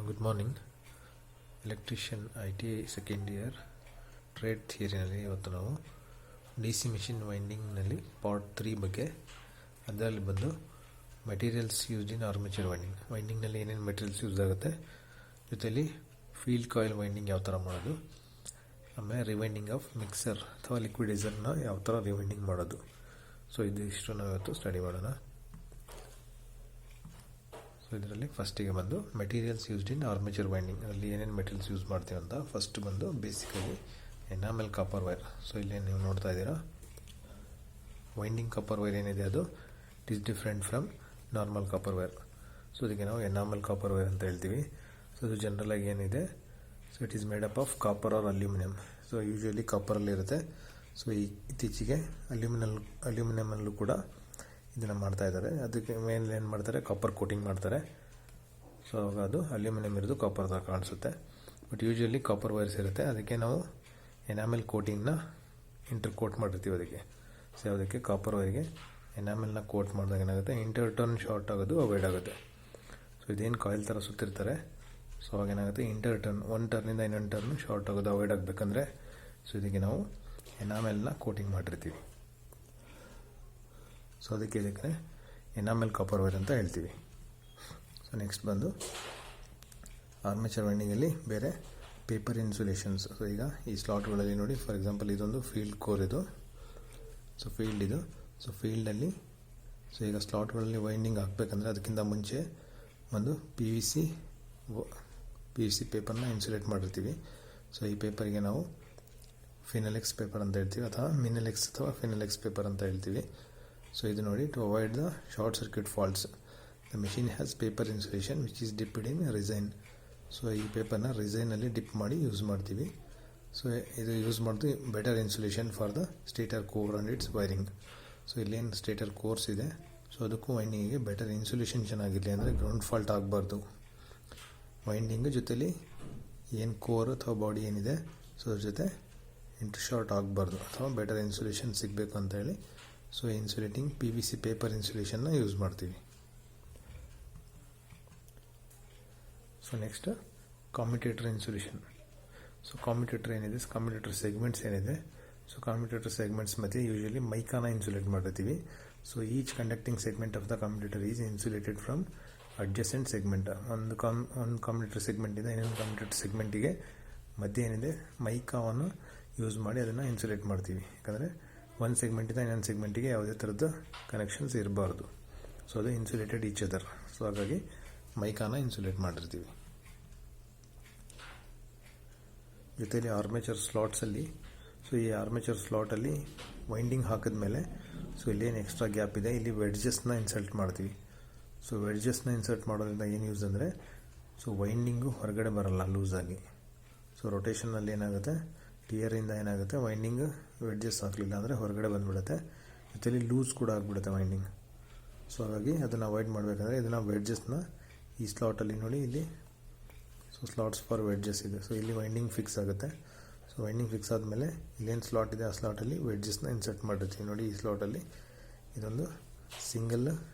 Good morning. Electrician ITI second year trade ಥಿಯರಿನಲ್ಲಿ ಇವತ್ತು ನಾವು DC ಮಿಷಿನ್ ವೈಂಡಿಂಗ್ನಲ್ಲಿ ಪಾರ್ಟ್ 3 ಬಗ್ಗೆ, ಅದರಲ್ಲಿ ಬಂದು ಮೆಟೀರಿಯಲ್ಸ್ ಯೂಸ್ಡ್ ಇನ್ ಆರ್ಮೇಚರ್ ವೈಂಡಿಂಗ್ನಲ್ಲಿ ಏನೇನು ಮೆಟೀರಿಯಲ್ಸ್ ಯೂಸ್ ಆಗುತ್ತೆ, ಜೊತೆಯಲ್ಲಿ ಫೀಲ್ಡ್ ಕಾಯಿಲ್ ವೈಂಡಿಂಗ್ ಯಾವ ಥರ ಮಾಡೋದು, ಆಮೇಲೆ ರಿವೈಂಡಿಂಗ್ ಆಫ್ ಮಿಕ್ಸರ್ ಅಥವಾ ಲಿಕ್ವಿಡೈಸರ್ನ ಯಾವ ಥರ ರಿವೈಂಡಿಂಗ್ ಮಾಡೋದು. ಸೊ ಇದಿಷ್ಟು ನಾವು ಇವತ್ತು ಸ್ಟಡಿ ಮಾಡೋಣ. ಇದರಲ್ಲಿ ಫಸ್ಟಿಗೆ ಬಂದು materials used in armature winding, ಅಲ್ಲಿ ಏನೇನು ಮೆಟೀರಿಯಲ್ಸ್ ಯೂಸ್ ಮಾಡ್ತೀವಿ ಅಂತ ಫಸ್ಟ್ ಬಂದು basically enamel copper wire. So ಇಲ್ಲಿ ನೀವು ನೋಡ್ತಾ ಇದ್ದೀರಾ, ವೈಂಡಿಂಗ್ ಕಾಪರ್ ವೈರ್ ಏನಿದೆ ಅದು it is different from normal copper wire. So ಇದಕ್ಕೆ ನಾವು ಎನಾಮೆಲ್ ಕಾಪರ್ ವೈರ್ ಅಂತ ಹೇಳ್ತೀವಿ. ಸೊ ಇದು ಜನರಲ್ ಆಗಿ ಏನಿದೆ, so it is made up of copper or aluminium. So usually ಕಾಪರಲ್ಲಿ ಇರುತ್ತೆ. ಸೊ ಇತ್ತೀಚೆಗೆ ಅಲ್ಯೂಮಿನಿಯಮಲ್ಲೂ ಕೂಡ ಇದನ್ನು ಮಾಡ್ತಾ ಇದ್ದಾರೆ. ಅದಕ್ಕೆ ಮೇಲೆ ಏನು ಮಾಡ್ತಾರೆ, ಕಾಪರ್ ಕೋಟಿಂಗ್ ಮಾಡ್ತಾರೆ. ಸೊ ಅವಾಗ ಅದು ಅಲ್ಯೂಮಿನಿಯಂ ಇರೋದು ಕಾಪರ್ ಥರ ಕಾಣಿಸುತ್ತೆ. ಬಟ್ ಯೂಶುವಲಿ ಕಾಪರ್ ವೈರ್ಸ್ ಇರುತ್ತೆ, ಅದಕ್ಕೆ ನಾವು ಎನಾಮೆಲ್ ಕೋಟಿಂಗ್ನ ಇಂಟರ್ ಕೋಟ್ ಮಾಡಿರ್ತೀವಿ ಅದಕ್ಕೆ. ಸೊ ಅದಕ್ಕೆ ಕಾಪರ್ ವೈರ್ಗೆ ಎನಾಮೆಲ್ನ ಕೋಟ್ ಮಾಡಿದಾಗ ಏನಾಗುತ್ತೆ, ಇಂಟರ್ ಟರ್ನ್ ಶಾರ್ಟ್ ಆಗೋದು ಅವಾಯ್ಡ್ ಆಗುತ್ತೆ. ಸೊ ಇದೇನು ಕಾಯಿಲ್ ಥರ ಸುತ್ತಿರ್ತಾರೆ, ಸೊ ಅವಾಗ ಏನಾಗುತ್ತೆ, ಇಂಟರ್ ಟರ್ನ್ ಒಂದು ಟರ್ನಿಂದ ಇನ್ನೊಂದು ಟರ್ನ್ ಶಾರ್ಟ್ ಆಗೋದು ಅವಾಯ್ಡ್ ಆಗಬೇಕಂದ್ರೆ ಸೊ ಇದಕ್ಕೆ ನಾವು ಎನಾಮೆಲ್ನ ಕೋಟಿಂಗ್ ಮಾಡಿರ್ತೀವಿ. ಸೊ ಇದಕ್ಕೆ ಎನಾಮೆಲ್ ಕಾಪರ್ ವೈರ್ ಅಂತ ಹೇಳ್ತೀವಿ. ಸೊ ನೆಕ್ಸ್ಟ್ ಬಂದು ಆರ್ಮೇಚರ್ ವೈಂಡಿಂಗಲ್ಲಿ ಬೇರೆ ಪೇಪರ್ ಇನ್ಸುಲೇಷನ್ಸ್. ಸೊ ಈಗ ಈ ಸ್ಲಾಟ್ಗಳಲ್ಲಿ ನೋಡಿ, ಫಾರ್ ಎಕ್ಸಾಂಪಲ್ ಇದೊಂದು ಫೀಲ್ಡ್ ಕೋರ್ ಇದು. ಸೊ ಫೀಲ್ಡ್ ಇದು. ಸೊ ಫೀಲ್ಡಲ್ಲಿ ಸೊ ಈಗ ಸ್ಲಾಟ್ಗಳಲ್ಲಿ ವೈಂಡಿಂಗ್ ಹಾಕಬೇಕಂದ್ರೆ ಅದಕ್ಕಿಂತ ಮುಂಚೆ ಒಂದು ಪಿ ವಿ ಸಿ ಪೇಪರ್ನ ಇನ್ಸುಲೇಟ್ ಮಾಡಿರ್ತೀವಿ. ಸೊ ಈ ಪೇಪರ್ಗೆ ನಾವು ಫಿನಲೆಕ್ಸ್ ಪೇಪರ್ ಅಂತ ಹೇಳ್ತೀವಿ, ಅಥವಾ ಮಿನಲೆಕ್ಸ್ ಅಥವಾ ಫಿನಲೆಕ್ಸ್ ಪೇಪರ್ ಅಂತ ಹೇಳ್ತೀವಿ. ಸೊ ಇದು ನೋಡಿ, to avoid the short circuit faults the machine has paper insulation which is dipped in resin. So ಈ ಪೇಪರ್ನ ರಿಸೈನಲ್ಲಿ ಡಿಪ್ ಮಾಡಿ ಯೂಸ್ ಮಾಡ್ತೀವಿ. ಸೊ ಇದು ಯೂಸ್ ಮಾಡ್ತೀವಿ better insulation for the stator core and its wiring. So ಇಲ್ಲೇನು stator cores ಇದೆ, so ಅದಕ್ಕೂ ವೈಂಡಿಂಗಿಗೆ ಬೆಟರ್ ಇನ್ಸುಲೇಷನ್ ಚೆನ್ನಾಗಿರಲಿ, ಅಂದರೆ ಗ್ರೌಂಡ್ ಫಾಲ್ಟ್ ಆಗಬಾರ್ದು. ವೈಂಡಿಂಗ್ ಜೊತೆಲಿ ಏನು ಕೋರ್ ಅಥವಾ ಬಾಡಿ ಏನಿದೆ, ಸೊ ಅದ್ರ ಜೊತೆ ಇಂಟರ್ ಶಾರ್ಟ್ ಆಗಬಾರ್ದು ಅಥವಾ ಬೆಟರ್ ಇನ್ಸುಲೇಷನ್ ಸಿಗಬೇಕು ಅಂತ ಹೇಳಿ ಸೊ ಇನ್ಸುಲೇಟಿಂಗ್ PVC ಪೇಪರ್ ಇನ್ಸುಲೇಷನ್ನ ಯೂಸ್ ಮಾಡ್ತೀವಿ. So next commutator insulation. So commutator ಏನಿದೆ, ಕಾಮ್ಯುಟೇಟರ್ ಸೆಗ್ಮೆಂಟ್ಸ್ ಏನಿದೆ, ಸೊ ಕಾಮ್ಯುಟೇಟರ್ ಸೆಗ್ಮೆಂಟ್ಸ್ ಮಧ್ಯೆ ಯೂಶಲಿ ಮೈಕಾನ ಇನ್ಸುಲೇಟ್ ಮಾಡಿರ್ತೀವಿ. So each conducting segment of the commutator is insulated from adjacent segment. ಒಂದು ಕಾಮ್ಯುಟೇಟರ್ ಸೆಗ್ಮೆಂಟಿಂದ ಇನ್ನೊಂದು ಕಾಮ್ಯುಟೇಟರ್ ಸೆಗ್ಮೆಂಟಿಗೆ ಮಧ್ಯೆ ಏನಿದೆ ಮೈಕಾವನ್ನು ಯೂಸ್ ಮಾಡಿ ಅದನ್ನು ಇನ್ಸುಲೇಟ್ ಮಾಡ್ತೀವಿ. ಯಾಕಂದರೆ ಒಂದು ಸೆಗ್ಮೆಂಟಿಂದ ಇನ್ನೊಂದು ಸೆಗ್ಮೆಂಟಿಗೆ ಯಾವುದೇ ಥರದ ಕನೆಕ್ಷನ್ಸ್ ಇರಬಾರ್ದು. ಸೊ ಅದು ಇನ್ಸುಲೇಟೆಡ್ ಈಚ್ ಅದರ್. ಸೊ ಹಾಗಾಗಿ ಮೈಕಾನ ಇನ್ಸುಲೇಟ್ ಮಾಡಿರ್ತೀವಿ. ಜೊತೆಯಲ್ಲಿ ಆರ್ಮೇಚರ್ ಸ್ಲಾಟ್ಸಲ್ಲಿ, ಸೊ ಈ ಆರ್ಮೇಚರ್ ಸ್ಲಾಟಲ್ಲಿ ವೈಂಡಿಂಗ್ ಹಾಕಿದ್ಮೇಲೆ ಸೊ ಇಲ್ಲೇನು ಎಕ್ಸ್ಟ್ರಾ ಗ್ಯಾಪ್ ಇದೆ, ಇಲ್ಲಿ ವೆಡ್ಜಸ್ನ ಇನ್ಸರ್ಟ್ ಮಾಡ್ತೀವಿ. ಸೊ ವೆಡ್ಜಸ್ನ ಇನ್ಸರ್ಟ್ ಮಾಡೋದ್ರಿಂದ ಏನು ಯೂಸ್ ಅಂದರೆ, ಸೊ ವೈಂಡಿಂಗು ಹೊರಗಡೆ ಬರಲ್ಲ ಲೂಸಾಗಿ. ಸೊ ರೊಟೇಷನಲ್ಲಿ ಏನಾಗುತ್ತೆ, ಟಿಯರಿಂದ ಏನಾಗುತ್ತೆ, ವೈಂಡಿಂಗ್ ವೆಡ್ಜಸ್ ಹಾಕಲಿಲ್ಲ ಅಂದರೆ ಹೊರಗಡೆ ಬಂದುಬಿಡುತ್ತೆ, ಜೊತೆಲಿ ಲೂಸ್ ಕೂಡ ಆಗಿಬಿಡುತ್ತೆ ವೈಂಡಿಂಗ್. ಸೊ ಹಾಗಾಗಿ ಅದನ್ನು ಅವಾಯ್ಡ್ ಮಾಡಬೇಕಂದ್ರೆ ಇದನ್ನು ವೆಡ್ಜಸ್ನ ಈ ಸ್ಲಾಟಲ್ಲಿ ನೋಡಿ, ಇಲ್ಲಿ ಸೊ ಸ್ಲಾಟ್ಸ್ ಫಾರ್ ವೆಡ್ಜಸ್ ಇದೆ. ಸೊ ಇಲ್ಲಿ ವೈಂಡಿಂಗ್ ಫಿಕ್ಸ್ ಆಗುತ್ತೆ. ಸೊ ವೈಂಡಿಂಗ್ ಫಿಕ್ಸ್ ಆದಮೇಲೆ ಇಲ್ಲೇನು ಸ್ಲಾಟ್ ಇದೆ ಆ ಸ್ಲಾಟಲ್ಲಿ ವೆಡ್ಜಸ್ನ ಇನ್ಸರ್ಟ್ ಮಾಡಿರ್ತೀವಿ. ನೋಡಿ ಈ ಸ್ಲಾಟಲ್ಲಿ ಇದೊಂದು ಸಿಂಗಲ್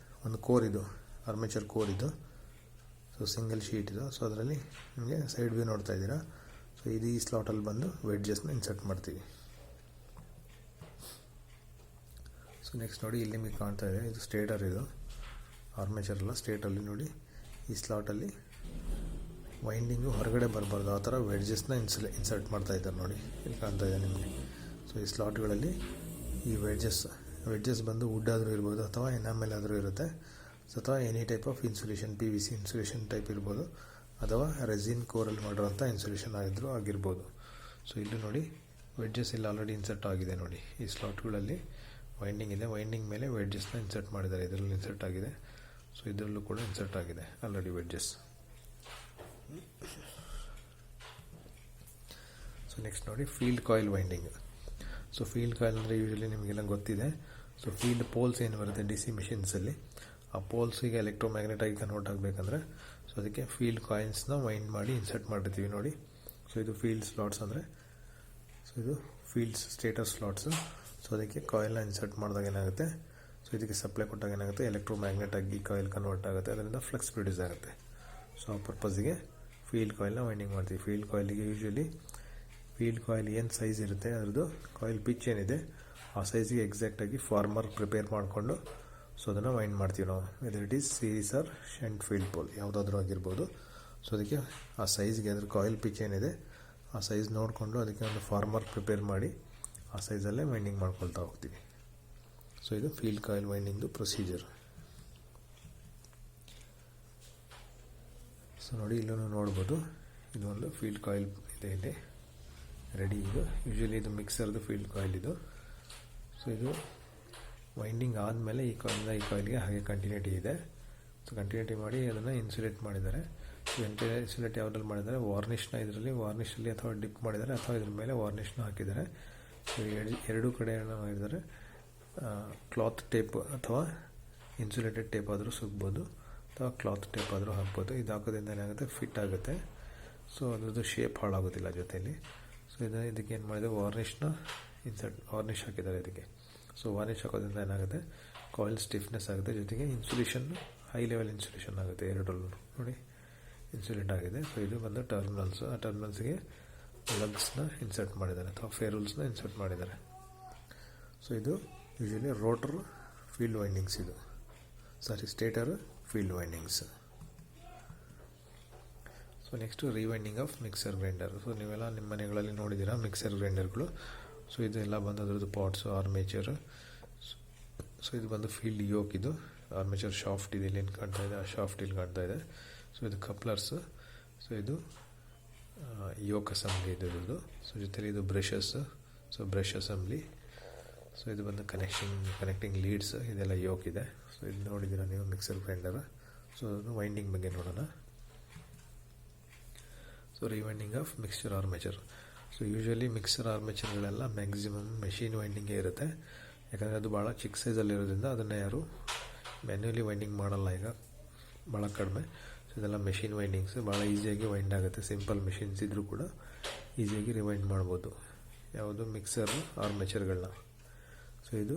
ಒಂದು ಕೋರ್ ಇದು, ಆರ್ಮೇಚರ್ ಕೋರ್ ಇದು. ಸೊ ಸಿಂಗಲ್ ಶೀಟ್ ಇದು. ಸೊ ಅದರಲ್ಲಿ ನಿಮಗೆ ಸೈಡ್ ವ್ಯೂ ನೋಡ್ತಾ ಇದ್ದೀರಾ. ಸೊ ಇದು ಈ ಸ್ಲಾಟಲ್ಲಿ ಬಂದು ವೆಡ್ಜಸ್ನ ಇನ್ಸರ್ಟ್ ಮಾಡ್ತೀವಿ. ಸೊ ನೆಕ್ಸ್ಟ್ ನೋಡಿ, ಇಲ್ಲಿ ನಿಮಗೆ ಕಾಣ್ತಾ ಇದೆ, ಇದು ಸ್ಟೇಟರ್, ಇದು ಆರ್ಮೇಚರ್ ಅಲ್ಲ, ಸ್ಟೇಟಲ್ಲಿ ನೋಡಿ ಈ ಸ್ಲಾಟಲ್ಲಿ ವೈಂಡಿಂಗು ಹೊರಗಡೆ ಬರಬಾರ್ದು, ಆ ಥರ ವೆಡ್ಜಸ್ನ ಇನ್ಸರ್ಟ್ ಮಾಡ್ತಾ ಇದ್ದಾರೆ ನೋಡಿ, ಇಲ್ಲಿ ಕಾಣ್ತಾ ಇದೆ ನಿಮಗೆ. ಸೊ ಈ ಸ್ಲಾಟ್ಗಳಲ್ಲಿ ಈ ವೆಡ್ಜಸ್ ಬಂದು ವುಡ್ ಆದರೂ ಇರ್ಬೋದು ಅಥವಾ ಎನಾಮೆಲ್ ಆದರೂ ಇರುತ್ತೆ, ಅಥವಾ any type of insulation, PVC insulation type ಇರ್ಬೋದು, ಅಥವಾ ರೆಸಿನ್ ಕೋರಲ್ಲಿ ಮಾಡಿರೋಂಥ ಇನ್ಸುಲೇಷನ್ ಆಗಿರ್ಬೋದು. ಸೊ ಇಲ್ಲಿ ನೋಡಿ ವೆಡ್ಜಸ್ ಇಲ್ಲಿ ಆಲ್ರೆಡಿ ಇನ್ಸರ್ಟ್ ಆಗಿದೆ ನೋಡಿ, ಈ ಸ್ಲಾಟ್ಗಳಲ್ಲಿ ವೈಂಡಿಂಗ್ ಇದೆ, ವೈಂಡಿಂಗ್ ಮೇಲೆ ವೆಡ್ಜಸ್ನ ಇನ್ಸರ್ಟ್ ಮಾಡಿದ್ದಾರೆ, ಇದರಲ್ಲಿ ಇನ್ಸರ್ಟ್ ಆಗಿದೆ. ಸೊ ಇದರಲ್ಲೂ ಕೂಡ ಇನ್ಸರ್ಟ್ ಆಗಿದೆ ಆಲ್ರೆಡಿ ವೆಡ್ಜಸ್. ಸೊ ನೆಕ್ಸ್ಟ್ ನೋಡಿ, field coil winding. So field coil ಅಂದರೆ ಯೂಶಲಿ ನಿಮಗೆಲ್ಲ ಗೊತ್ತಿದೆ. ಸೊ ಫೀಲ್ಡ್ ಪೋಲ್ಸ್ ಏನು ಬರುತ್ತೆ DC ಮಿಷಿನ್ಸಲ್ಲಿ, ಆ ಪೋಲ್ಸಿಗೆ ಎಲೆಕ್ಟ್ರೋಮ್ಯಾಗ್ನೆಟ್ ಆಗಿ ಕನ್ವರ್ಟ್ ಆಗಬೇಕಂದ್ರೆ ಸೊ ಅದಕ್ಕೆ ಫೀಲ್ಡ್ ಕಾಯಿಲ್ಸ್ನ ವೈಂಡ್ ಮಾಡಿ ಇನ್ಸರ್ಟ್ ಮಾಡಿರ್ತೀವಿ ನೋಡಿ. ಸೊ ಇದು ಫೀಲ್ಡ್ ಸ್ಲಾಟ್ಸ್ ಅಂದರೆ, ಸೊ ಇದು ಫೀಲ್ಡ್ಸ್ ಸ್ಟೇಟರ್ ಸ್ಲಾಟ್ಸು. ಸೊ ಅದಕ್ಕೆ ಕಾಯಿಲ್ನ ಇನ್ಸರ್ಟ್ ಮಾಡಿದಾಗ ಏನಾಗುತ್ತೆ, ಸೊ ಇದಕ್ಕೆ ಸಪ್ಲೈ ಕೊಟ್ಟಾಗ ಏನಾಗುತ್ತೆ, ಎಲೆಕ್ಟ್ರೋಮ್ಯಾಗ್ನೆಟ್ ಆಗಿ ಕಾಯಿಲ್ ಕನ್ವರ್ಟ್ ಆಗುತ್ತೆ, ಅದರಿಂದ ಫ್ಲಕ್ಸ್ ಪ್ರೊಡ್ಯೂಸ್ ಆಗುತ್ತೆ. ಸೊ ಆ ಪರ್ಪಸ್ಸಿಗೆ ಫೀಲ್ಡ್ ಕಾಯಿಲ್ನ ವೈಂಡಿಂಗ್ ಮಾಡ್ತೀವಿ. ಫೀಲ್ಡ್ ಕಾಯಿಲಿಗೆ ಯೂಶ್ವಲಿ ಫೀಲ್ಡ್ ಕಾಯಿಲ್ ಏನು ಸೈಜ್ ಇರುತ್ತೆ ಅದರದ್ದು ಕಾಯಿಲ್ ಪಿಚ್ ಏನಿದೆ ಆ ಸೈಜಿಗೆ ಎಕ್ಸಾಕ್ಟಾಗಿ ಫಾರ್ಮರ್ ಪ್ರಿಪೇರ್ ಮಾಡಿಕೊಂಡು ಸೊ ಅದನ್ನು ವೈಂಡ್ ಮಾಡ್ತೀವಿ ನಾವು. Whether it is series or shunt field pole ಯಾವುದಾದ್ರೂ ಆಗಿರ್ಬೋದು. ಸೊ ಅದಕ್ಕೆ ಆ ಸೈಜ್ಗೆ ಅದ್ರ ಕಾಯಿಲ್ ಪಿಚ್ ಏನಿದೆ ಆ ಸೈಜ್ ನೋಡಿಕೊಂಡು ಅದಕ್ಕೆ ಒಂದು ಫಾರ್ಮರ್ ಪ್ರಿಪೇರ್ ಮಾಡಿ ಆ ಸೈಜಲ್ಲೇ ವೈಂಡಿಂಗ್ ಮಾಡ್ಕೊಳ್ತಾ ಹೋಗ್ತೀವಿ. ಸೊ ಇದು ಫೀಲ್ಡ್ ಕಾಯಿಲ್ ವೈಂಡಿಂಗ್ದು ಪ್ರೊಸೀಜರ್. ಸೊ ನೋಡಿ ಇಲ್ಲೂ ನೋಡ್ಬೋದು, ಇದು ಒಂದು ಫೀಲ್ಡ್ ಕಾಯಿಲ್ ಇದೆ ಇಲ್ಲಿ ರೆಡಿ. ಇದು ಯೂಶ್ವಲಿ ಇದು ಮಿಕ್ಸರ್ದು ಫೀಲ್ಡ್ ಕಾಯಿಲ್ ಇದು. ಸೊ ಇದು ವೈಂಡಿಂಗ್ ಆದಮೇಲೆ ಈ ಕಾಯಿಲ್ಗೆ ಹಾಗೆ ಕಂಟಿನ್ಯೂಟಿ ಇದೆ. ಸೊ ಕಂಟಿನ್ಯೂಟಿ ಮಾಡಿ ಅದನ್ನು ಇನ್ಸುಲೇಟ್ ಮಾಡಿದ್ದಾರೆ. ಸೊ ಇನ್ಸುಲೇಟ್ ಯಾವುದ್ರಲ್ಲಿ ಮಾಡಿದ್ದಾರೆ, ವಾರ್ನಿಷಲ್ಲಿ ಅಥವಾ ಡಿಪ್ ಮಾಡಿದ್ದಾರೆ ಅಥವಾ ಇದ್ರ ಮೇಲೆ ವಾರ್ನಿಷ್ನ ಹಾಕಿದ್ದಾರೆ. ಸೊ ಎರಡೂ ಕಡೆ ಏನು ಮಾಡಿದ್ದಾರೆ, ಕ್ಲಾತ್ ಟೇಪ್ ಅಥವಾ ಇನ್ಸುಲೇಟೆಡ್ ಟೇಪ್ ಆದರೂ ಸಿಗ್ಬೋದು ಅಥವಾ ಕ್ಲಾತ್ ಟೇಪ್ ಆದರೂ ಹಾಕ್ಬೋದು. ಇದು ಹಾಕೋದ್ರಿಂದ ಏನಾಗುತ್ತೆ, ಫಿಟ್ ಆಗುತ್ತೆ. ಸೊ ಅದ್ರದ್ದು ಶೇಪ್ ಹಾಳಾಗೋದಿಲ್ಲ ಜೊತೆಯಲ್ಲಿ. ಸೊ ಇದಕ್ಕೆ ಏನು ಮಾಡಿದೆ, ವಾರ್ನಿಷ್ ಹಾಕಿದ್ದಾರೆ ಇದಕ್ಕೆ. ಸೊ ವಾರ್ನಿಷ್ ಹಾಕೋದ್ರಿಂದ ಏನಾಗುತ್ತೆ, ಕಾಯಿಲ್ ಸ್ಟಿಫ್ನೆಸ್ ಆಗುತ್ತೆ, ಜೊತೆಗೆ ಇನ್ಸುಲೇಷನ್ ಹೈ ಲೆವೆಲ್ ಇನ್ಸುಲೇಷನ್ ಆಗುತ್ತೆ. ಎರಡರಲ್ಲೂ ನೋಡಿ ಇನ್ಸುಲೇಟ್ ಆಗಿದೆ. ಸೊ ಇದು ಬಂದು ಟರ್ಮಿನಲ್ಸ್. ಆ ಟರ್ಮಿನಲ್ಸ್ಗೆ ಲಗ್ಸ್ನ ಇನ್ಸರ್ಟ್ ಮಾಡಿದ್ದಾರೆ ಅಥವಾ ಫೇರಲ್ಸ್ನ ಇನ್ಸರ್ಟ್ ಮಾಡಿದ್ದಾರೆ. ಸೊ ಇದು ಯೂಶ್ವಲಿ ರೋಟರ್ ಫೀಲ್ಡ್ ವೈಂಡಿಂಗ್ಸ್, ಇದು stator field windings. So next rewinding of mixer grinder. So ನೀವೆಲ್ಲ ನಿಮ್ಮ ಮನೆಗಳಲ್ಲಿ ನೋಡಿದ್ದೀರಾ ಮಿಕ್ಸರ್ ಗ್ರೈಂಡರ್ಗಳು. ಸೊ ಇದೆಲ್ಲ ಬಂದು ಅದರದ್ದು ಪಾರ್ಟ್ಸು, ಆರ್ಮೇಚರ್. ಸೊ ಇದು ಬಂದು ಫೀಲ್ಡ್ ಯೋಕ್, ಇದು ಆರ್ಮೇಚರ್ ಶಾಫ್ಟ್ ಇದೆ, ಇಲ್ಲಿ ಕಾಣ್ತಾ ಇದೆ, ಆ ಶಾಫ್ಟ್ ಇಲ್ಲಿ ಕಾಣ್ತಾ ಇದೆ. ಸೊ ಇದು ಕಪ್ಲರ್ಸ್. ಸೊ ಇದು ಯೋಕ್ ಅಸೆಂಬ್ಲಿ ಇದು. ಸೊ ಜೊತೆಲಿ ಇದು brushes, so brush assembly. So ಇದು ಬಂದು ಕನೆಕ್ಟಿಂಗ್ ಲೀಡ್ಸ್, ಇದೆಲ್ಲ ಯೋಕ್ ಇದೆ. ಸೊ ಇದು ನೋಡಿದ್ದೀರಾ ನೀವು ಮಿಕ್ಸರ್ ಗ್ರೈಂಡರ್. ಸೊ ಅದು ವೈಂಡಿಂಗ್ ಬಗ್ಗೆ ನೋಡೋಣ. So rewinding of mixture armature. So usually mixer ಆರ್ಮೇಚರ್ಗಳೆಲ್ಲ ಮ್ಯಾಕ್ಸಿಮಮ್ ಮೆಷಿನ್ ವೈಂಡಿಂಗೇ ಇರುತ್ತೆ. ಯಾಕಂದರೆ ಅದು ಭಾಳ ಚಿಕ್ಕ ಸೈಜಲ್ಲಿರೋದ್ರಿಂದ ಅದನ್ನು ಯಾರು ಮ್ಯಾನ್ಯುಯಲಿ ವೈಂಡಿಂಗ್ ಮಾಡಲ್ಲ, ಈಗ ಭಾಳ ಕಡಿಮೆ. ಸೊ ಇದೆಲ್ಲ ಮೆಷಿನ್ ವೈಂಡಿಂಗ್ಸ್, ಭಾಳ ಈಸಿಯಾಗಿ ವೈಂಡ್ ಆಗುತ್ತೆ. ಸಿಂಪಲ್ ಮೆಷಿನ್ಸ್ ಇದ್ದರೂ ಕೂಡ ಈಸಿಯಾಗಿ ರಿವೈಂಡ್ ಮಾಡ್ಬೋದು ಯಾವುದು ಮಿಕ್ಸರ್ ಆರ್ಮೇಚರ್ಗಳನ್ನ. ಸೊ ಇದು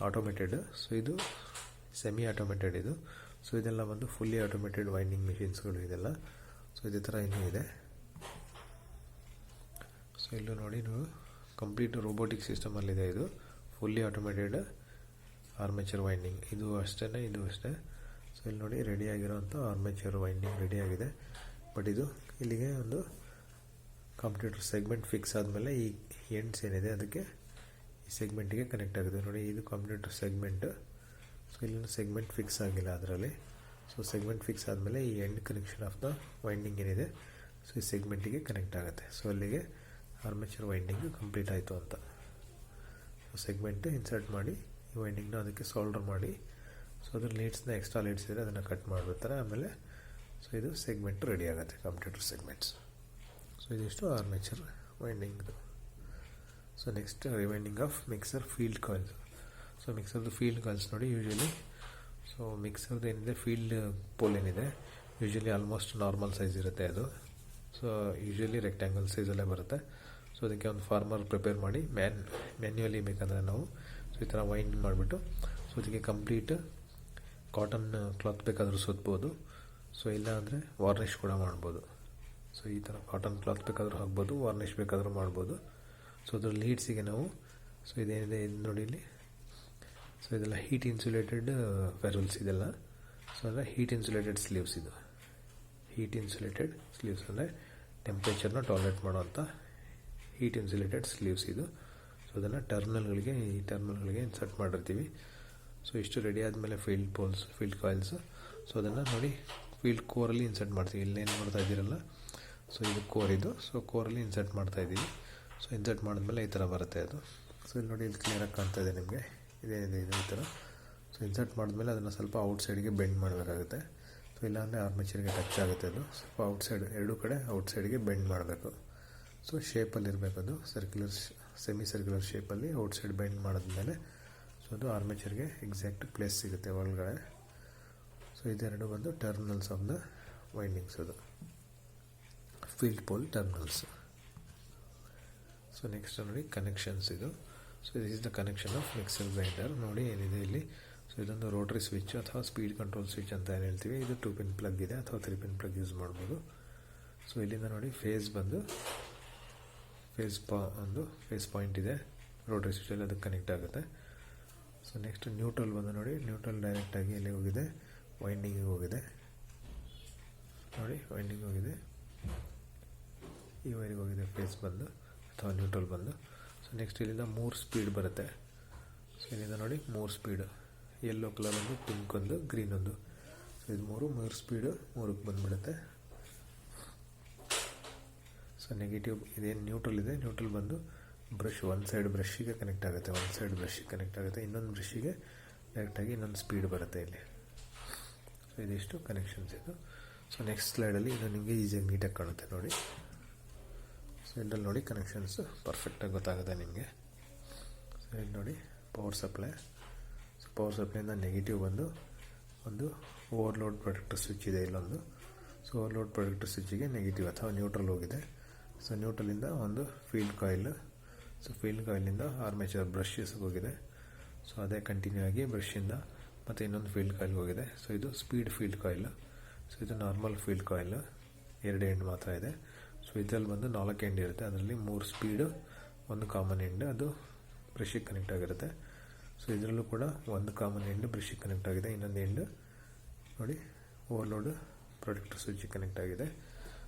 ಆಟೋಮೇಟೆಡ್, ಸೊ ಇದು ಸೆಮಿ ಆಟೋಮೇಟೆಡ್ ಇದು. ಸೊ ಇದೆಲ್ಲ ಬಂದು ಫುಲ್ಲಿ ಆಟೋಮೇಟೆಡ್ ವೈಂಡಿಂಗ್ ಮೆಷಿನ್ಸ್ಗಳು ಇದೆಲ್ಲ. ಸೊ ಇದೇ ಥರ ಇನ್ನೂ ಇದೆ. ಸೊ ಇಲ್ಲೂ ನೋಡಿ ನೀವು ಕಂಪ್ಲೀಟ್ ರೋಬೋಟಿಕ್ ಸಿಸ್ಟಮಲ್ಲಿದೆ. ಇದು ಫುಲ್ಲಿ ಆಟೋಮೇಟೆಡ್ ಆರ್ಮೇಚರ್ ವೈಂಡಿಂಗ್. ಇದು ಅಷ್ಟೇ, ಇದು ಅಷ್ಟೇ. ಸೊ ಇಲ್ಲಿ ನೋಡಿ ರೆಡಿಯಾಗಿರೋಂಥ ಆರ್ಮೇಚರ್ ವೈಂಡಿಂಗ್ ರೆಡಿಯಾಗಿದೆ. ಬಟ್ ಇದು ಇಲ್ಲಿಗೆ ಒಂದು ಕಂಪ್ಯೂಟರ್ ಸೆಗ್ಮೆಂಟ್ ಫಿಕ್ಸ್ ಆದಮೇಲೆ ಈ ಎಂಡ್ಸ್ ಏನಿದೆ ಅದಕ್ಕೆ ಈ ಸೆಗ್ಮೆಂಟಿಗೆ ಕನೆಕ್ಟ್ ಆಗುತ್ತೆ. ನೋಡಿ ಇದು ಕಂಪ್ಯೂಟರ್ ಸೆಗ್ಮೆಂಟ್. ಸೊ ಇಲ್ಲಿ ಸೆಗ್ಮೆಂಟ್ ಫಿಕ್ಸ್ ಆಗಿಲ್ಲ ಅದರಲ್ಲಿ. ಸೊ ಸೆಗ್ಮೆಂಟ್ ಫಿಕ್ಸ್ ಆದಮೇಲೆ ಈ end connection of the winding ಏನಿದೆ ಸೊ ಈ ಸೆಗ್ಮೆಂಟಿಗೆ ಕನೆಕ್ಟ್ ಆಗುತ್ತೆ. ಸೊ ಅಲ್ಲಿಗೆ ಆರ್ಮೇಚರ್ ವೈಂಡಿಂಗ್ ಕಂಪ್ಲೀಟ್ ಆಯಿತು ಅಂತ. ಸೊ ಸೆಗ್ಮೆಂಟ್ ಇನ್ಸರ್ಟ್ ಮಾಡಿ ಈ ವೈಂಡಿಂಗ್ನ ಅದಕ್ಕೆ ಸೋಲ್ಡರ್ ಮಾಡಿ, ಸೊ ಅದ್ರ ಲೀಡ್ಸ್ನ ಎಕ್ಸ್ಟ್ರಾ ಲೀಡ್ಸ್ ಇದೆ ಅದನ್ನು ಕಟ್ ಮಾಡಿಬಿಡ್ತಾರೆ. ಆಮೇಲೆ ಸೊ ಇದು ಸೆಗ್ಮೆಂಟ್ ರೆಡಿ ಆಗುತ್ತೆ, ಕಂಪ್ಯೂಟರ್ ಸೆಗ್ಮೆಂಟ್ಸ್. ಸೊ ಇದಿಷ್ಟು ಆರ್ಮೇಚರ್ ವೈಂಡಿಂಗ್ದು. So next rewinding of mixer field coils. So ಮಿಕ್ಸರ್ದು ಫೀಲ್ಡ್ ಕಾಯಿಲ್ಸ್ ನೋಡಿ ಯೂಶ್ವಲಿ. ಸೊ ಮಿಕ್ಸರ್ದು ಏನಿದೆ ಫೀಲ್ಡ್ ಪೋಲ್ ಏನಿದೆ ಯೂಶ್ವಲಿ ಆಲ್ಮೋಸ್ಟ್ ನಾರ್ಮಲ್ ಸೈಜ್ ಇರುತ್ತೆ ಅದು. ಸೊ ಯೂಶ್ವಲಿ ರೆಕ್ಟ್ಯಾಂಗಲ್ ಸೈಜಲ್ಲೇ ಬರುತ್ತೆ. ಸೊ ಅದಕ್ಕೆ ಒಂದು ಫಾರ್ಮರ್ ಪ್ರಿಪೇರ್ ಮಾಡಿ ಮ್ಯಾನ್ಯುಯಲಿ ಬೇಕಂದರೆ ನಾವು ಸೊ ಈ ಥರ ವೈಂಡ್ ಮಾಡಿಬಿಟ್ಟು ಸೊ ಅದಕ್ಕೆ ಕಂಪ್ಲೀಟ್ ಕಾಟನ್ ಕ್ಲಾತ್ ಬೇಕಾದರೂ ಸುತ್ಬೋದು. ಸೊ ಇಲ್ಲ ಅಂದರೆ ವಾರ್ನಿಷ್ ಕೂಡ ಮಾಡ್ಬೋದು. ಸೊ ಈ ಥರ ಕಾಟನ್ ಕ್ಲಾತ್ ಬೇಕಾದರೂ ಹಾಕ್ಬೋದು, ವಾರ್ನಿಷ್ ಬೇಕಾದರೂ ಮಾಡ್ಬೋದು. ಸೊ ಅದ್ರ ಲೀಡ್ಸಿಗೆ ನಾವು ಸೊ ಇದೇನಿದೆ ಇದು ನೋಡಿ ಇಲ್ಲಿ. ಸೊ ಇದೆಲ್ಲ ಹೀಟ್ ಇನ್ಸುಲೇಟೆಡ್ ಫೆರಲ್ಸ್ ಇದೆಲ್ಲ. ಸೊ ಅಂದರೆ ಹೀಟ್ ಇನ್ಸುಲೇಟೆಡ್ ಸ್ಲೀವ್ಸ್ ಇದು. ಹೀಟ್ ಇನ್ಸುಲೇಟೆಡ್ ಸ್ಲೀವ್ಸ್ ಅಂದರೆ ಟೆಂಪ್ರೇಚರ್ನ ಟಾಲರೇಟ್ ಮಾಡೋವಂಥ ಹೀಟ್ ಇನ್ಸುಲೇಟೆಡ್ ಸ್ಲೀವ್ಸ್ ಇದು. ಸೊ ಅದನ್ನು ಈ ಟರ್ಮಿನಲ್ಗಳಿಗೆ ಇನ್ಸರ್ಟ್ ಮಾಡಿರ್ತೀವಿ. ಸೊ ಇಷ್ಟು ರೆಡಿ ಆದಮೇಲೆ ಫೀಲ್ಡ್ ಕಾಯಿಲ್ಸ್. ಸೊ ಅದನ್ನು ನೋಡಿ ಫೀಲ್ಡ್ ಕೋರಲ್ಲಿ ಇನ್ಸರ್ಟ್ ಮಾಡ್ತೀವಿ. ಇಲ್ಲೇನು ನೋಡ್ತಾ ಇದ್ದೀರಲ್ಲ, ಸೊ ಇದು ಕೋರ್ ಇದು. ಸೊ ಕೋರಲ್ಲಿ ಇನ್ಸರ್ಟ್ ಮಾಡ್ತಾಯಿದ್ದೀವಿ. ಸೊ ಇನ್ಸರ್ಟ್ ಮಾಡಿದ್ಮೇಲೆ ಈ ಥರ ಬರುತ್ತೆ ಅದು. ಸೊ ಇಲ್ಲಿ ನೋಡಿ ಇಲ್ಲಿ ಕ್ಲಿಯರಾಗಿ ಕಾಣ್ತಾ ಇದೆ ನಿಮಗೆ, ಇದೇನಿದೆ ಇದು ಈ ಥರ. ಸೊ ಇನ್ಸರ್ಟ್ ಮಾಡಿದ್ಮೇಲೆ ಅದನ್ನು ಸ್ವಲ್ಪ ಔಟ್ಸೈಡ್ಗೆ ಬೆಂಡ್ ಮಾಡಬೇಕಾಗುತ್ತೆ. ಸೊ ಇಲ್ಲಾಂದರೆ ಆರ್ಮೇಚರ್ಗೆ ಟಚ್ ಆಗುತ್ತೆ ಅದು. ಸ್ವಲ್ಪ ಔಟ್ಸೈಡ್ ಎರಡೂ ಕಡೆ ಔಟ್ಸೈಡ್ಗೆ ಬೆಂಡ್ ಮಾಡಬೇಕು. ಸೊ ಶೇಪಲ್ಲಿ ಇರಬೇಕು ಅದು, ಸೆಮಿ ಸರ್ಕ್ಯುಲರ್ ಶೇಪಲ್ಲಿ ಔಟ್ಸೈಡ್ ಬೆಂಡ್ ಮಾಡಿದ್ಮೇಲೆ ಸೊ ಅದು ಆರ್ಮೇಚರ್ಗೆ ಎಕ್ಸಾಕ್ಟ್ ಪ್ಲೇಸ್ ಸಿಗುತ್ತೆ ಒಳಗಡೆ. ಸೊ ಇದೆರಡು ಬಂದು ಟರ್ಮಿನಲ್ಸ್ ಆಫ್ ದ ವೈಂಡಿಂಗ್ಸ್, ಅದು field pole terminals. So next ನೋಡಿ ಕನೆಕ್ಷನ್ಸ್ ಇದು. So this is the connection of mixer grinder. ನೋಡಿ ಏನಿದೆ ಇಲ್ಲಿ. ಸೊ ಇದೊಂದು ರೋಟರಿ ಸ್ವಿಚ್ ಅಥವಾ ಸ್ಪೀಡ್ ಕಂಟ್ರೋಲ್ ಸ್ವಿಚ್ ಅಂತ ಏನು ಹೇಳ್ತೀವಿ. ಇದು 2 ಪಿನ್ ಪ್ಲಗ್ ಇದೆ ಅಥವಾ 3 ಪಿನ್ ಪ್ಲಗ್ ಯೂಸ್ ಮಾಡ್ಬೋದು. ಸೊ ಇಲ್ಲಿಂದ ನೋಡಿ ಫೇಸ್ ಬಂದು ಒಂದು ಫೇಸ್ ಪಾಯಿಂಟ್ ಇದೆ ರೋಟರಿ ಸ್ವಿಚ್ಚಲ್ಲಿ, ಅದಕ್ಕೆ ಕನೆಕ್ಟ್ ಆಗುತ್ತೆ. ಸೊ ನೆಕ್ಸ್ಟ್ ನ್ಯೂಟ್ರಲ್ ಬಂದು ನೋಡಿ, ನ್ಯೂಟ್ರಲ್ ಡೈರೆಕ್ಟಾಗಿ ಎಲ್ಲಿ ಹೋಗಿದೆ, ವೈಂಡಿಂಗಿಗೆ ಹೋಗಿದೆ ನೋಡಿ, ವೈಂಡಿಂಗ್ ಹೋಗಿದೆ, ಈ ವೈರಿಗೆ ಹೋಗಿದೆ ಫೇಸ್ ಬಂದು ಅಥವಾ ನ್ಯೂಟ್ರಲ್ ಬಂದು. ಸೊ ನೆಕ್ಸ್ಟ್ ಇಲ್ಲಿಂದ 3 ಸ್ಪೀಡ್ ಬರುತ್ತೆ. ಸೊ ಇಲ್ಲಿಂದ ನೋಡಿ 3 ಸ್ಪೀಡ್, ಯೆಲ್ಲೋ ಕಲರ್ ಒಂದು, ಪಿಂಕ್ ಒಂದು, ಗ್ರೀನ್ ಒಂದು. ಸೊ ಇದು 3 ಸ್ಪೀಡು 3ಕ್ಕೆ ಬಂದುಬಿಡುತ್ತೆ. ಸೊ ನೆಗೆಟಿವ್ ಇದೇನು ನ್ಯೂಟ್ರಲ್ ಇದೆ, ನ್ಯೂಟ್ರಲ್ ಬಂದು ಬ್ರಷ್ ಒಂದು ಸೈಡ್ ಬ್ರಷ್ಷಿಗೆ ಕನೆಕ್ಟ್ ಆಗುತ್ತೆ, ಒಂದು ಸೈಡ್ ಬ್ರಷ್ಷಿಗೆ ಕನೆಕ್ಟ್ ಆಗುತ್ತೆ, ಇನ್ನೊಂದು ಬ್ರಷ್ಷಿಗೆ ಡೈರೆಕ್ಟಾಗಿ ಇನ್ನೊಂದು ಸ್ಪೀಡ್ ಬರುತ್ತೆ ಇಲ್ಲಿ. ಸೊ ಇದಿಷ್ಟು ಕನೆಕ್ಷನ್ಸ್ ಇದು. ಸೊ ನೆಕ್ಸ್ಟ್ ಸ್ಲೈಡಲ್ಲಿ ಇದು ನಿಮಗೆ ಈಸಿಯಾಗಿ ನೀಟಾಗಿ ಕಾಣುತ್ತೆ ನೋಡಿ. ಸೊ ಇದರಲ್ಲಿ ನೋಡಿ ಕನೆಕ್ಷನ್ಸ್ ಪರ್ಫೆಕ್ಟಾಗಿ ಗೊತ್ತಾಗುತ್ತೆ ನಿಮಗೆ. ಸೊ ಇಲ್ಲಿ ನೋಡಿ ಪವರ್ ಸಪ್ಲೈ. ಸೊ ಪವರ್ ಸಪ್ಲೈಯಿಂದ ನೆಗೆಟಿವ್ ಬಂದು ಒಂದು ಓವರ್ಲೋಡ್ ಪ್ರೊಟೆಕ್ಟರ್ ಸ್ವಿಚ್ ಇದೆ ಇಲ್ಲೊಂದು. ಸೊ ಓವರ್ಲೋಡ್ ಪ್ರೊಟೆಕ್ಟರ್ ಸ್ವಿಚ್ಚಿಗೆ ನೆಗೆಟಿವ್ ಅಥವಾ ನ್ಯೂಟ್ರಲ್ ಹೋಗಿದೆ. ಸೊ ನ್ಯೂಟ್ರಲಿಂದ ಒಂದು ಫೀಲ್ಡ್ ಕಾಯಿಲ್, ಸೊ ಫೀಲ್ಡ್ ಕಾಯಿಲಿಂದ ಆರ್ಮೇಚರ್ ಬ್ರಷಸ್ಗೆ ಹೋಗಿದೆ. ಸೊ ಅದೇ ಕಂಟಿನ್ಯೂ ಆಗಿ ಬ್ರಷಿಂದ ಮತ್ತು ಇನ್ನೊಂದು ಫೀಲ್ಡ್ ಕಾಯಿಲ್ಗೆ ಹೋಗಿದೆ. ಸೊ ಇದು ಸ್ಪೀಡ್ ಫೀಲ್ಡ್ ಕಾಯಿಲ್. ಸೊ ಇದು ನಾರ್ಮಲ್ ಫೀಲ್ಡ್ ಕಾಯಿಲ್, 2 ಎಂಡ್ ಮಾತ್ರ ಇದೆ. ಸೊ ಇದರಲ್ಲಿ ಬಂದು 4 ಎಂಡ್ ಇರುತ್ತೆ, ಅದರಲ್ಲಿ 3 ಸ್ಪೀಡು, ಒಂದು ಕಾಮನ್ ಎಂಡ್, ಅದು ಬ್ರಷಿಗೆ ಕನೆಕ್ಟ್ ಆಗಿರುತ್ತೆ. ಸೊ ಇದರಲ್ಲೂ ಕೂಡ ಒಂದು ಕಾಮನ್ ಎಂಡ್ ಬ್ರಷಿಗೆ ಕನೆಕ್ಟ್ ಆಗಿದೆ, ಇನ್ನೊಂದು ಎಂಡ್ ನೋಡಿ ಓವರ್ಲೋಡ್ ಪ್ರೊಟೆಕ್ಟರ್ ಸ್ವಿಚ್ಗೆ ಕನೆಕ್ಟ್ ಆಗಿದೆ.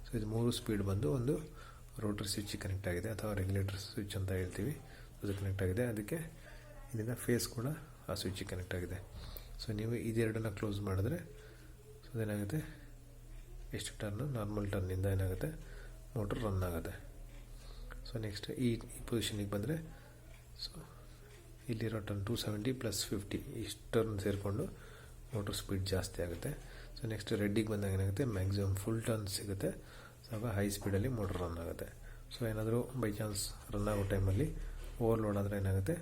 ಸೊ ಇದು 3 ಸ್ಪೀಡ್ ಬಂದು ಒಂದು ರೋಟರ್ ಸ್ವಿಚ್ಗೆ ಕನೆಕ್ಟ್ ಆಗಿದೆ ಅಥವಾ ರೆಗ್ಯುಲೇಟರ್ ಸ್ವಿಚ್ ಅಂತ ಹೇಳ್ತೀವಿ, ಅದು ಕನೆಕ್ಟ್ ಆಗಿದೆ. ಅದಕ್ಕೆ ಇಲ್ಲಿಂದ ಫೇಸ್ ಕೂಡ ಆ ಸ್ವಿಚ್ಗೆ ಕನೆಕ್ಟ್ ಆಗಿದೆ. ಸೊ ನೀವು ಇದೆರಡನ್ನ ಕ್ಲೋಸ್ ಮಾಡಿದ್ರೆ ಸೊ ಅದೇನಾಗುತ್ತೆ, ಎಷ್ಟು ಟರ್ನು, ನಾರ್ಮಲ್ ಟರ್ನಿಂದ ಏನಾಗುತ್ತೆ ಮೋಟ್ರ್ ರನ್ ಆಗುತ್ತೆ. ಸೊ ನೆಕ್ಸ್ಟ್ ಈ ಪೊಸಿಷನಿಗೆ ಬಂದರೆ ಸೊ ಇಲ್ಲಿರೋ ಟರ್ನ್ 270 + 50 ಇಷ್ಟು ಟರ್ನ್ ಸೇರಿಕೊಂಡು ಮೋಟ್ರ್ ಸ್ಪೀಡ್ ಜಾಸ್ತಿ ಆಗುತ್ತೆ. ಸೊ ನೆಕ್ಸ್ಟ್ ರೆಡ್ಡಿಗೆ ಬಂದಾಗ ಏನಾಗುತ್ತೆ, ಮ್ಯಾಕ್ಸಿಮಮ್ ಫುಲ್ ಟರ್ನ್ ಸಿಗುತ್ತೆ. ಸೊ ಆಗ ಹೈ ಸ್ಪೀಡಲ್ಲಿ ಮೋಟ್ರ್ ರನ್ ಆಗುತ್ತೆ. ಸೊ ಏನಾದರೂ ಬೈ ಚಾನ್ಸ್ ರನ್ ಆಗೋ ಟೈಮಲ್ಲಿ ಓವರ್ಲೋಡ್ ಆದರೆ ಏನಾಗುತ್ತೆ,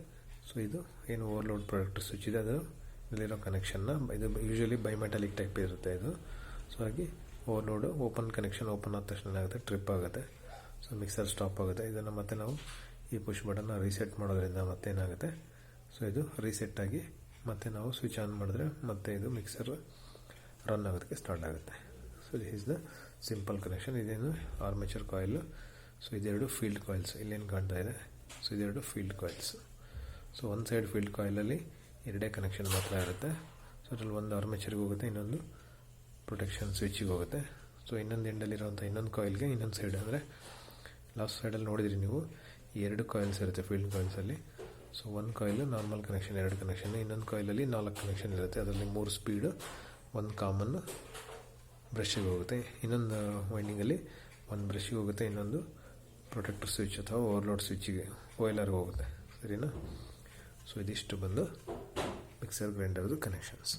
ಸೊ ಇದು ಏನು ಓವರ್ಲೋಡ್ ಪ್ರೊಟೆಕ್ಟರ್ ಸ್ವಿಚ್ ಇದೆ ಅದು ಇಲ್ಲಿರೋ ಕನೆಕ್ಷನ್ನ, ಇದು ಯೂಶ್ವಲಿ ಬೈಮೆಟಾಲಿಕ್ ಟೈಪ್ ಇರುತ್ತೆ ಇದು. ಸೊ ಹಾಗೆ ಓವರ್ಲೋಡು ಕನೆಕ್ಷನ್ ಓಪನ್ ಆದ ತಕ್ಷಣ ಏನಾಗುತ್ತೆ, ಟ್ರಿಪ್ ಆಗುತ್ತೆ. ಸೊ ಮಿಕ್ಸರ್ ಸ್ಟಾಪ್ ಆಗುತ್ತೆ. ಇದನ್ನು ಮತ್ತೆ ನಾವು ಈ ಪುಷ್ ಬಟನ್ನ ರೀಸೆಟ್ ಮಾಡೋದ್ರಿಂದ ಮತ್ತೆ ಏನಾಗುತ್ತೆ, ಸೊ ಇದು ರೀಸೆಟ್ ಆಗಿ ಮತ್ತೆ ನಾವು ಸ್ವಿಚ್ ಆನ್ ಮಾಡಿದ್ರೆ ಮತ್ತೆ ಇದು ಮಿಕ್ಸರ್ ರನ್ ಆಗೋದಕ್ಕೆ ಸ್ಟಾರ್ಟ್ ಆಗುತ್ತೆ. So this is the simple connection. ಇದೇನು ಆರ್ಮೇಚರ್ ಕಾಯಿಲು. ಸೊ ಇದೆರಡು ಫೀಲ್ಡ್ ಕಾಯಿಲ್ಸ್ ಇಲ್ಲೇನು ಕಾಣ್ತಾ ಇದೆ. ಸೊ ಇದೆರಡು ಫೀಲ್ಡ್ ಕಾಯಿಲ್ಸ್. ಸೊ ಒಂದು ಸೈಡ್ ಫೀಲ್ಡ್ ಕಾಯಿಲಲ್ಲಿ 2 ಕನೆಕ್ಷನ್ ಮಾತ್ರ ಇರುತ್ತೆ. ಸೊ ಅದರಲ್ಲಿ ಒಂದು ಆರ್ಮೇಚರ್ಗೆ ಹೋಗುತ್ತೆ, ಇನ್ನೊಂದು ಪ್ರೊಟೆಕ್ಷನ್ ಸ್ವಿಚ್ಗೆ ಹೋಗುತ್ತೆ. ಸೊ ಇನ್ನೊಂದು ಎಂಡಲ್ಲಿರುವಂಥ ಇನ್ನೊಂದು ಕಾಯಿಲ್ಗೆ ಇನ್ನೊಂದು ಸೈಡ್, ಅಂದರೆ ಲಾಸ್ಟ್ ಸೈಡಲ್ಲಿ ನೋಡಿದ್ರಿ ನೀವು 2 ಕಾಯಿಲ್ಸ್ ಇರುತ್ತೆ ಫೀಲ್ಡ್ ಕಾಯಿಲ್ಸಲ್ಲಿ. ಸೊ ಒಂದು ಕಾಯಿಲು ನಾರ್ಮಲ್ ಕನೆಕ್ಷನ್, 2 ಕನೆಕ್ಷನ್, ಇನ್ನೊಂದು ಕಾಯಿಲಲ್ಲಿ 4 ಕನೆಕ್ಷನ್ ಇರುತ್ತೆ. ಅದರಲ್ಲಿ 3 ಸ್ಪೀಡು, ಒಂದು ಕಾಮನ್ ಬ್ರಷ್ಗೆ ಹೋಗುತ್ತೆ, ಇನ್ನೊಂದು ವೈಂಡಿಂಗಲ್ಲಿ ಒಂದು ಬ್ರಷ್ಗೆ ಹೋಗುತ್ತೆ, ಇನ್ನೊಂದು ಪ್ರೊಟೆಕ್ಟರ್ ಸ್ವಿಚ್ ಅಥವಾ ಓವರ್ಲೋಡ್ ಸ್ವಿಚ್ಗೆ OLRಗೆ ಹೋಗುತ್ತೆ. ಸರಿನಾ? ಸೊ ಇದಿಷ್ಟು ಬಂದು ಮಿಕ್ಸರ್ ಗ್ರೈಂಡರ್ದು connections.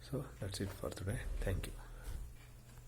So that's it for today. Thank you.